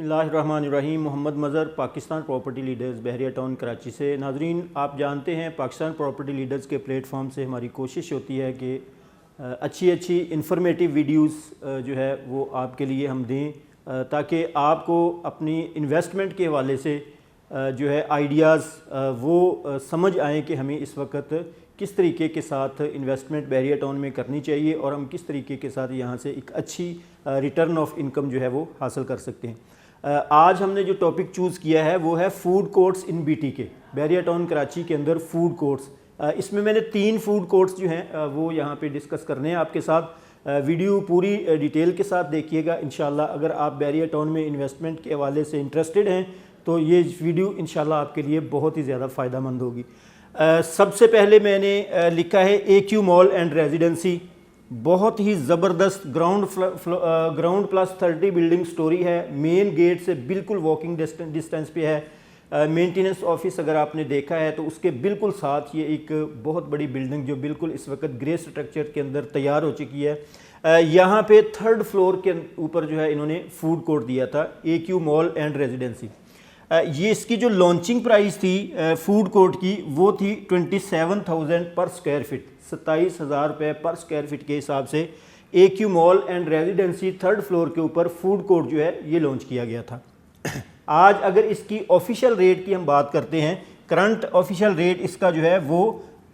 बिस्मिल्लाहिर्रहमानिर्रहीम। Mohammad Mazhar, Pakistan property leaders, बहरिया town Karachi से। नाजरीन, आप जानते हैं पाकिस्तान प्रॉपर्टी लीडर्स के प्लेटफॉर्म से हमारी कोशिश होती है कि अच्छी अच्छी इंफॉर्मेटिव वीडियोस जो है वो आपके लिए हम दें ताकि आपको अपनी इन्वेस्टमेंट के हवाले से जो है आइडियाज़ वो समझ आएँ कि हमें इस वक्त किस तरीके के साथ इन्वेस्टमेंट बहरिया टाउन में करनी चाहिए और हम किस तरीके के साथ यहाँ से एक अच्छी रिटर्न ऑफ इनकम जो है वो हासिल कर सकते हैं। आज हमने जो टॉपिक चूज़ किया है वो है food courts in BTK, Bahria town Karachi के अंदर फूड कोर्ट्स। इसमें मैंने 3 फूड कोर्ट्स जो हैं वो यहाँ पे डिस्कस करने हैं आपके साथ। वीडियो पूरी डिटेल के साथ देखिएगा इंशाल्लाह। अगर आप बहरिया टाउन में इन्वेस्टमेंट के हवाले से इंटरेस्टेड हैं तो ये वीडियो इंशाल्लाह आपके लिए बहुत ही ज़्यादा फ़ायदा मंद होगी। सबसे पहले मैंने लिखा है AQ मॉल एंड रेजिडेंसी। बहुत ही ज़बरदस्त ग्राउंड प्लस 30 बिल्डिंग स्टोरी है। मेन गेट से बिल्कुल वॉकिंग डिस्टेंस पे है। मेंटेनेंस ऑफिस अगर आपने देखा है तो उसके बिल्कुल साथ ये एक बहुत बड़ी बिल्डिंग जो बिल्कुल इस वक्त ग्रे स्ट्रक्चर के अंदर तैयार हो चुकी है। यहाँ पे 3rd फ्लोर के ऊपर जो है इन्होंने फूड कोर्ट दिया था, AQ मॉल एंड रेजिडेंसी। ये इसकी जो लॉन्चिंग प्राइस थी फूड कोर्ट की वो थी 27,000 पर स्क्वायर फिट, 27,000 रुपये पर स्क्वायर फिट के हिसाब से AQ mall and residency 3rd floor के ऊपर फूड कोर्ट जो है ये लॉन्च किया गया था। आज अगर इसकी ऑफिशियल रेट की हम बात करते हैं, करंट ऑफिशियल रेट इसका जो है वो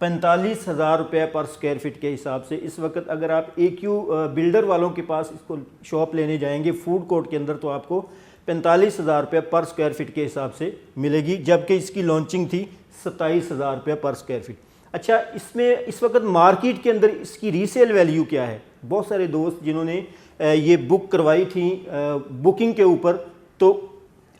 45,000 रुपये पर स्क्वायर फिट के हिसाब से इस वक्त अगर आप AQ बिल्डर वालों के पास इसको शॉप लेने जाएंगे फूड कोर्ट के अंदर तो आपको 45,000 रुपये पर स्क्वायर फिट के हिसाब से मिलेगी, जबकि इसकी लॉन्चिंग थी 27,000 रुपये पर स्क्वायर फिट। अच्छा, इसमें इस वक्त मार्केट के अंदर इसकी रीसेल वैल्यू क्या है? बहुत सारे दोस्त जिन्होंने ये बुक करवाई थी बुकिंग के ऊपर तो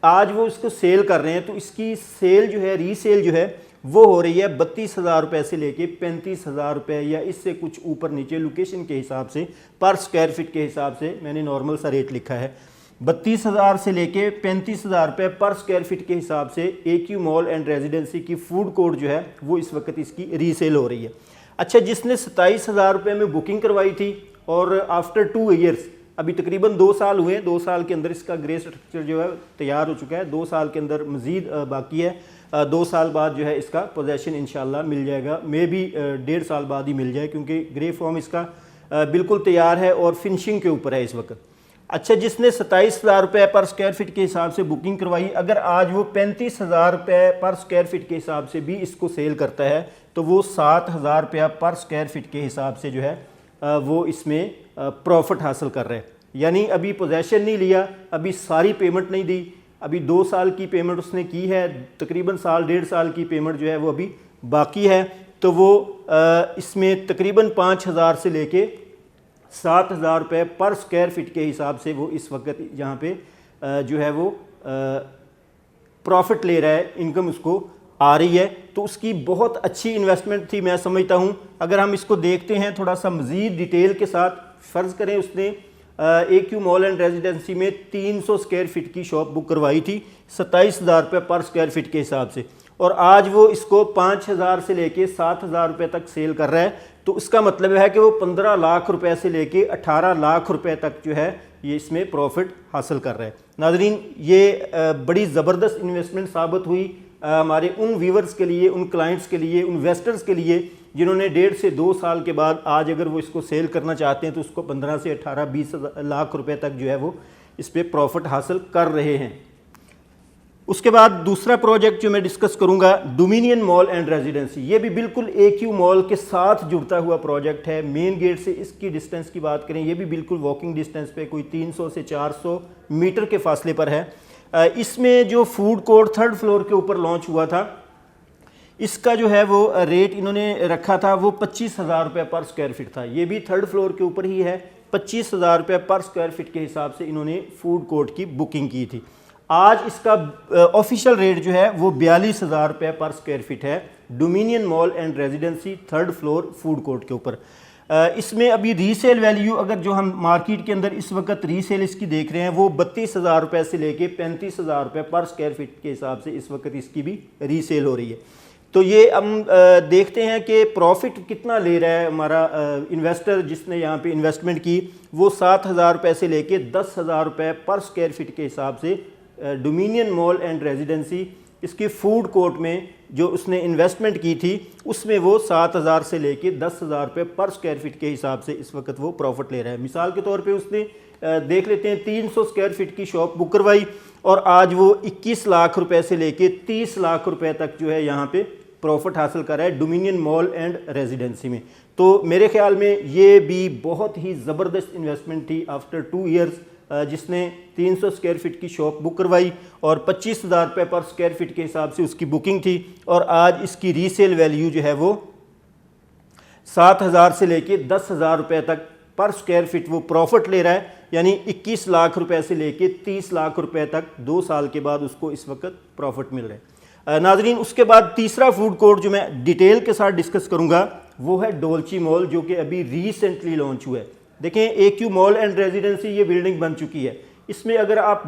आज वो इसको सेल कर रहे हैं, तो इसकी सेल जो है रीसेल जो है वो हो रही है 32,000 रुपये से लेके 35,000 रुपये या इससे कुछ ऊपर नीचे लोकेशन के हिसाब से पर स्क्वायर फिट के हिसाब से मैंने नॉर्मल सा रेट लिखा है। 32,000 से लेके 35,000 रुपये पर स्क्वायर फिट के हिसाब से AQ मॉल एंड रेजिडेंसी की फूड कोर्ट जो है वो इस वक्त इसकी रीसेल हो रही है। अच्छा, जिसने 27,000 रुपये में बुकिंग करवाई थी और आफ्टर 2 ईयर्स, अभी तकरीबन 2 साल हुए, 2 साल के अंदर इसका ग्रे स्ट्रक्चर जो है तैयार हो चुका है, 2 साल के अंदर मज़ीद बाकी है। 2 साल बाद जो है इसका पोजेसन इंशाल्लाह मिल जाएगा, मे भी 1.5 साल बाद ही मिल जाए क्योंकि ग्रे फॉर्म इसका बिल्कुल तैयार है और फिनिशिंग के ऊपर है इस वक्त। अच्छा, जिसने 27,000 रुपये पर स्क्वायर फिट के हिसाब से बुकिंग करवाई, अगर आज वो 35,000 रुपये पर स्क्वायर फिट के हिसाब से भी इसको सेल करता है तो वो 7,000 रुपया पर स्क्वायर फिट के हिसाब से जो है वो इसमें प्रॉफिट हासिल कर रहे हैं। यानी अभी पोजेसन नहीं लिया, अभी सारी पेमेंट नहीं दी, अभी 2 साल की पेमेंट उसने की है, तकरीबन साल 1.5 साल की पेमेंट जो है वो अभी बाकी है। तो वो इसमें तकरीबन 5,000 से लेके 7,000 रुपये पर स्क्वायर फिट के हिसाब से वो इस वक्त यहाँ पे जो है वो प्रॉफिट ले रहा है, इनकम उसको आ रही है। तो उसकी बहुत अच्छी इन्वेस्टमेंट थी मैं समझता हूँ। अगर हम इसको देखते हैं थोड़ा सा मज़ीद डिटेल के साथ, फ़र्ज़ करें उसने AQ मॉल एंड रेजिडेंसी में 300 स्क्वायर फिट की शॉप बुक करवाई थी 27,000 रुपये पर स्क्वायर फिट के हिसाब से और आज वो इसको 5,000 से लेके 7,000 रुपये तक सेल कर रहा है। तो उसका मतलब है कि वो 15 लाख रुपए से लेके 18 लाख रुपए तक जो है ये इसमें प्रॉफिट हासिल कर रहा है। नाजरीन, ये बड़ी ज़बरदस्त इन्वेस्टमेंट साबित हुई हमारे उन व्यूवर्स के लिए, उन क्लाइंट्स के लिए, इन्वेस्टर्स के लिए जिन्होंने 1.5 से 2 साल के बाद आज अगर वो इसको सेल करना चाहते हैं तो उसको 15 से 18-20 लाख रुपए तक जो है वो इस पर प्रॉफिट हासिल कर रहे हैं। उसके बाद दूसरा प्रोजेक्ट जो मैं डिस्कस करूंगा, डोमिनियन मॉल एंड रेजिडेंसी। ये भी बिल्कुल AQ मॉल के साथ जुड़ता हुआ प्रोजेक्ट है। मेन गेट से इसकी डिस्टेंस की बात करें, ये भी बिल्कुल वॉकिंग डिस्टेंस पे कोई 300 से 400 मीटर के फासले पर है। इसमें जो फूड कोर्ट 3rd फ्लोर के ऊपर लॉन्च हुआ था, इसका जो है वो रेट इन्होंने रखा था वो 25,000 रुपये पर स्क्वायर फिट था। ये भी 3rd फ्लोर के ऊपर ही है। 25,000 रुपये पर स्क्वायर फिट के हिसाब से इन्होंने फूड कोर्ट की बुकिंग की थी। आज इसका ऑफिशियल रेट जो है वो 42,000 रुपये पर स्क्वायर फिट है, dominion mall and residency 3rd floor food court के ऊपर। इसमें अभी रीसेल वैल्यू अगर जो हम मार्केट के अंदर इस वक्त रीसेल इसकी देख रहे हैं वो 32,000 रुपये से लेके 35,000 रुपये पर स्क्वायर फिट के हिसाब से इस वक्त इसकी भी रीसेल हो रही है। तो ये हम देखते हैं कि प्रॉफिट कितना ले रहा है हमारा इन्वेस्टर जिसने यहाँ पे इन्वेस्टमेंट की। वो 7,000 रुपये से लेके 10,000 रुपये पर स्क्वायर फिट के हिसाब से डोमिनियन मॉल एंड रेजिडेंसी, इसकी फूड कोर्ट में जो उसने इन्वेस्टमेंट की थी उसमें वो 7,000 से लेके 10,000 रुपये पर स्क्वायर फीट के हिसाब से इस वक्त वो प्रॉफिट ले रहा है। मिसाल के तौर पे उसने देख लेते हैं 300 स्क्वायर फीट की शॉप बुक करवाई और आज वो 21 लाख रुपए से लेके 30 लाख रुपए तक जो है यहाँ पे प्रॉफिट हासिल कर रहा है डोमिनियन मॉल एंड रेजिडेंसी में। तो मेरे ख्याल में ये भी बहुत ही ज़बरदस्त इन्वेस्टमेंट थी आफ्टर 2 ईयर्स, जिसने 300 स्क्वायर फीट की शॉप बुक करवाई और 25,000 रुपये पर स्क्वायर फीट के हिसाब से उसकी बुकिंग थी और आज इसकी रीसेल वैल्यू जो है वो 7,000 से लेके 10,000 रुपये तक पर स्क्वायर फीट वो प्रॉफिट ले रहा है। यानी 21 लाख रुपए से लेके 30 लाख रुपए तक 2 साल के बाद उसको इस वक्त प्रॉफिट मिल रहा है। नाजरीन, उसके बाद तीसरा फूड कोर्ट जो मैं डिटेल के साथ डिस्कस करूंगा वो है डोल्ची मॉल, जो कि अभी रिसेंटली लॉन्च हुआ है। देखें, AQ मॉल एंड रेजिडेंसी ये बिल्डिंग बन चुकी है। इसमें अगर आप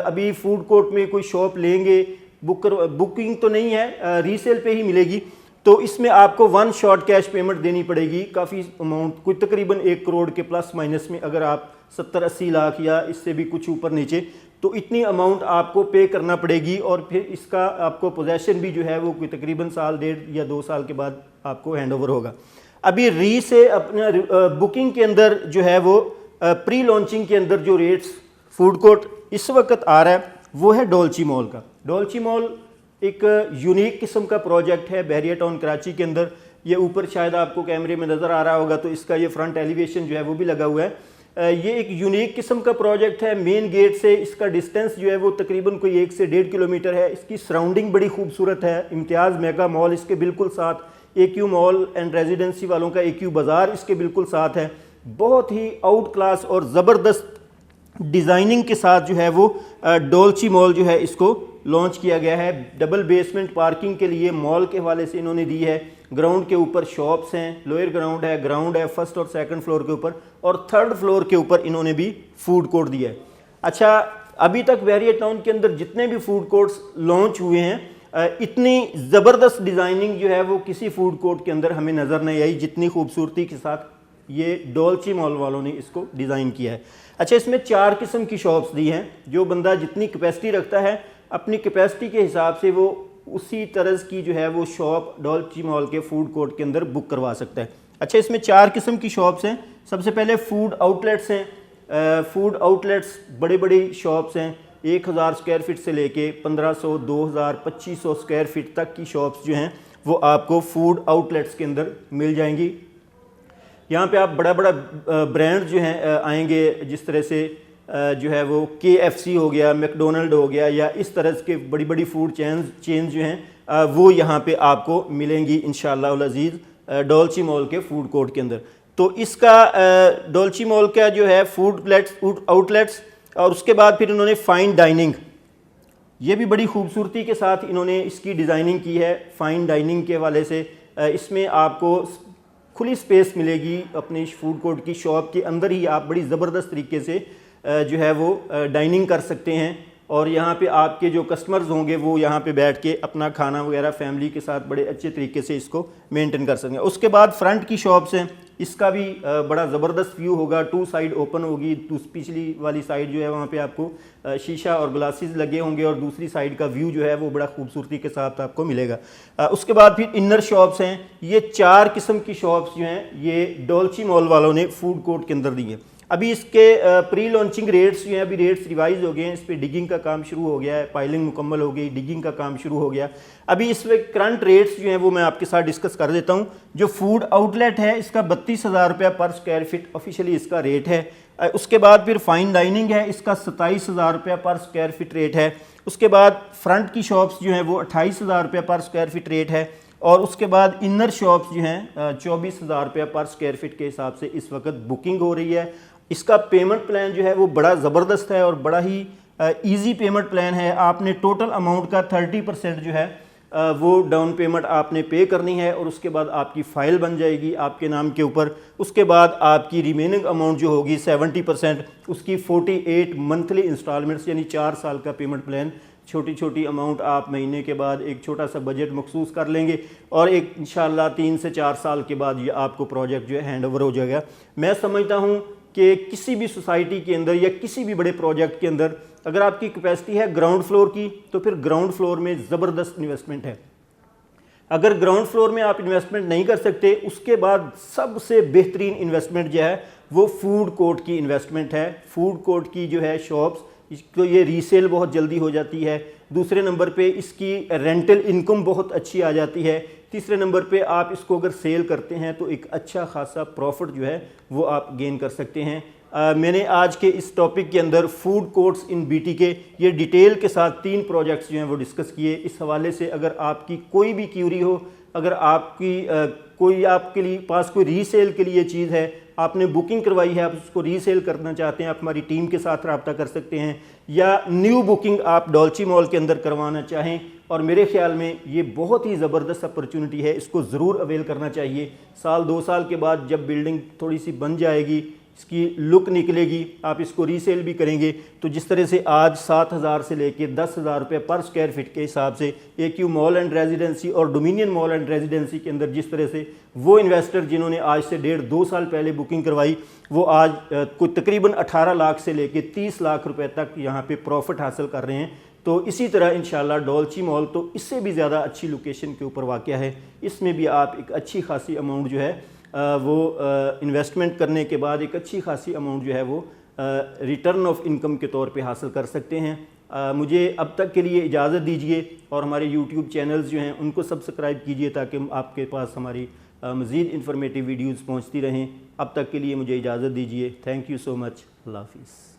अभी फूड कोर्ट में कोई शॉप लेंगे, बुकिंग तो नहीं है, रीसेल पे ही मिलेगी, तो इसमें आपको 1 शॉट कैश पेमेंट देनी पड़ेगी काफ़ी अमाउंट, कोई तकरीबन 1 करोड़ के प्लस माइनस में। अगर आप 70-80 लाख या इससे भी कुछ ऊपर नीचे, तो इतनी अमाउंट आपको पे करना पड़ेगी और फिर इसका आपको पोजेसन भी जो है वो कोई तकरीबन साल 1.5 या 2 साल के बाद आपको हैंड ओवर होगा। अभी से अपने बुकिंग के अंदर जो है वो प्री लॉन्चिंग के अंदर जो रेट्स फूड कोर्ट इस वक्त आ रहा है वो है डोल्ची मॉल का। डोल्ची मॉल एक यूनिक किस्म का प्रोजेक्ट है बहरिया टाउन कराची के अंदर। ये ऊपर शायद आपको कैमरे में नज़र आ रहा होगा, तो इसका ये फ्रंट एलिवेशन जो है वो भी लगा हुआ है। ये एक यूनिक किस्म का प्रोजेक्ट है। मेन गेट से इसका डिस्टेंस जो है वो तकरीबन कोई 1 से 1.5 किलोमीटर है। इसकी सराउंडिंग बड़ी खूबसूरत है। इम्तियाज़ मेगा मॉल इसके बिल्कुल साथ, AQ मॉल एंड रेजिडेंसी वालों का AQ बाज़ार इसके बिल्कुल साथ है। बहुत ही आउट क्लास और ज़बरदस्त डिज़ाइनिंग के साथ जो है वो डोल्ची मॉल जो है इसको लॉन्च किया गया है। डबल बेसमेंट पार्किंग के लिए मॉल के हवाले से इन्होंने दी है। ग्राउंड के ऊपर शॉप्स हैं, लोअर ग्राउंड है फर्स्ट और सेकंड फ्लोर के ऊपर, और थर्ड फ्लोर के ऊपर इन्होंने भी फूड कोर्ट दिया है। अच्छा, अभी तक बहरिया टाउन के अंदर जितने भी फूड कोर्ट्स लॉन्च हुए हैं, इतनी ज़बरदस्त डिज़ाइनिंग जो है वो किसी फूड कोर्ट के अंदर हमें नज़र नहीं आई जितनी खूबसूरती के साथ ये डोल्ची मॉल वालों ने इसको डिज़ाइन किया है। अच्छा, इसमें 4 किस्म की शॉप्स दी हैं। जो बंदा जितनी कैपेसिटी रखता है अपनी कैपेसिटी के हिसाब से वो उसी तरह की जो है वो शॉप डोल्ची मॉल के फूड कोर्ट के अंदर बुक करवा सकता है। अच्छा, इसमें 4 किस्म की शॉप्स हैं। सबसे पहले फूड आउटलेट्स हैं। फूड आउटलेट्स बड़ी बड़ी शॉप्स हैं, 1,000 स्क्वायर फीट से लेके 1500, 2000, 2500 स्क्वायर फीट तक की शॉप्स जो हैं वो आपको फूड आउटलेट्स के अंदर मिल जाएंगी। यहाँ पे आप बड़ा बड़ा ब्रांड जो हैं आएंगे, जिस तरह से जो है वो KFC हो गया, मैकडोनल्ड हो गया, या इस तरह के बड़ी बड़ी फूड चेन जो हैं वो यहाँ पे आपको मिलेंगी इंशाअल्लाह उल अज़ीज़ डोल्ची मॉल के फूड कोर्ट के अंदर। तो इसका डोल्ची मॉल का जो है फूड आउटलेट्स, और उसके बाद फिर इन्होंने फाइन डाइनिंग, ये भी बड़ी खूबसूरती के साथ इन्होंने इसकी डिज़ाइनिंग की है। फाइन डाइनिंग के हवाले से इसमें आपको खुली स्पेस मिलेगी अपनी फूड कोर्ट की शॉप के अंदर ही। आप बड़ी ज़बरदस्त तरीके से जो है वो डाइनिंग कर सकते हैं, और यहाँ पे आपके जो कस्टमर्स होंगे वो यहाँ पे बैठ के अपना खाना वगैरह फैमिली के साथ बड़े अच्छे तरीके से इसको मेंटेन कर सकें। उसके बाद फ्रंट की शॉप्स हैं, इसका भी बड़ा ज़बरदस्त व्यू होगा। 2 साइड ओपन होगी, पिछली वाली साइड जो है वहाँ पे आपको शीशा और ग्लासेस लगे होंगे, और दूसरी साइड का व्यू जो है वो बड़ा खूबसूरती के साथ आपको मिलेगा। उसके बाद फिर इनर शॉप्स हैं। ये 4 किस्म की शॉप्स जो हैं ये डोल्ची मॉल वालों ने फूड कोर्ट के अंदर दी हैं। अभी इसके प्री लॉन्चिंग रेट्स जो हैं, अभी रेट्स रिवाइज हो गए हैं। इस पर डिगिंग का काम शुरू हो गया है, पाइलिंग मुकम्मल हो गई, डिगिंग का काम शुरू हो गया। अभी इस वक्त करंट रेट्स जो हैं वो मैं आपके साथ डिस्कस कर देता हूं। जो फूड आउटलेट है इसका 32,000 रुपया पर स्क्वायर फीट ऑफिशियली इसका रेट है। उसके बाद फिर फाइन डाइनिंग है, इसका 27,000 रुपया पर स्क्वायर फीट रेट है। उसके बाद फ्रंट की शॉप्स जो हैं वो 28,000 रुपया पर स्क्वायर फीट रेट है, और उसके बाद इनर शॉप्स जो हैं 24,000 रुपया पर स्क्वायर फीट के हिसाब से इस वक्त बुकिंग हो रही है। इसका पेमेंट प्लान जो है वो बड़ा ज़बरदस्त है और बड़ा ही इजी पेमेंट प्लान है। आपने टोटल अमाउंट का 30% जो है वो डाउन पेमेंट आपने पे करनी है, और उसके बाद आपकी फ़ाइल बन जाएगी आपके नाम के ऊपर। उसके बाद आपकी रिमेनिंग अमाउंट जो होगी 70%, उसकी 48 मंथली इंस्टॉलमेंट्स यानी 4 साल का पेमेंट प्लान। छोटी छोटी अमाउंट आप महीने के बाद एक छोटा सा बजट मखसूस कर लेंगे, और इंशाअल्लाह 3 से 4 साल के बाद ये आपको प्रोजेक्ट जो है हैंड ओवर हो जाएगा। मैं समझता हूँ कि किसी भी सोसाइटी के अंदर या किसी भी बड़े प्रोजेक्ट के अंदर अगर आपकी कैपेसिटी है ग्राउंड फ्लोर की, तो फिर ग्राउंड फ्लोर में ज़बरदस्त इन्वेस्टमेंट है। अगर ग्राउंड फ्लोर में आप इन्वेस्टमेंट नहीं कर सकते, उसके बाद सबसे बेहतरीन इन्वेस्टमेंट जो है वो फूड कोर्ट की इन्वेस्टमेंट है। फूड कोर्ट की जो है शॉप्स, इसको ये रीसेल बहुत जल्दी हो जाती है। दूसरे नंबर पे इसकी रेंटल इनकम बहुत अच्छी आ जाती है। तीसरे नंबर पे आप इसको अगर सेल करते हैं तो एक अच्छा खासा प्रॉफिट जो है वो आप गेन कर सकते हैं। मैंने आज के इस टॉपिक के अंदर फूड कोर्ट्स इन बीटी के ये डिटेल के साथ 3 प्रोजेक्ट्स जो हैं वो डिस्कस किए। इस हवाले से अगर आपकी कोई भी क्यूरी हो, अगर आपकी कोई आपके लिए पास कोई रीसेल के लिए चीज़ है, आपने बुकिंग करवाई है, आप उसको रीसेल करना चाहते हैं, आप हमारी टीम के साथ रब्ता कर सकते हैं, या न्यू बुकिंग आप डॉल्ची मॉल के अंदर करवाना चाहें, और मेरे ख्याल में ये बहुत ही ज़बरदस्त अपॉर्चुनिटी है, इसको ज़रूर अवेल करना चाहिए। साल 2 साल के बाद जब बिल्डिंग थोड़ी सी बन जाएगी, इसकी लुक निकलेगी, आप इसको रीसेल भी करेंगे, तो जिस तरह से आज 7,000 से लेके 10,000 रुपये पर स्क्वायर फीट के हिसाब से AQ मॉल एंड रेजिडेंसी और डोमिनियन मॉल एंड रेजिडेंसी के अंदर जिस तरह से वो इन्वेस्टर जिन्होंने आज से 1.5-2 साल पहले बुकिंग करवाई, वो आज कोई तकरीबन 18 लाख से लेके 30 लाख रुपए तक यहाँ पे प्रॉफिट हासिल कर रहे हैं। तो इसी तरह इंशाल्लाह डॉल्ची मॉल तो इससे भी ज़्यादा अच्छी लोकेशन के ऊपर वाक़या है, इसमें भी आप एक अच्छी खासी अमाउंट जो है वो इन्वेस्टमेंट करने के बाद एक अच्छी खासी अमाउंट जो है वो रिटर्न ऑफ इनकम के तौर पे हासिल कर सकते हैं। मुझे अब तक के लिए इजाज़त दीजिए और हमारे यूट्यूब चैनल्स जो हैं उनको सब्सक्राइब कीजिए ताकि आपके पास हमारी मज़ीद इन्फॉर्मेटिव वीडियोज़ पहुँचती रहें। अब तक के लिए मुझे इजाज़त दीजिए। Thank you so much. अल्लाह हाफ़िज़।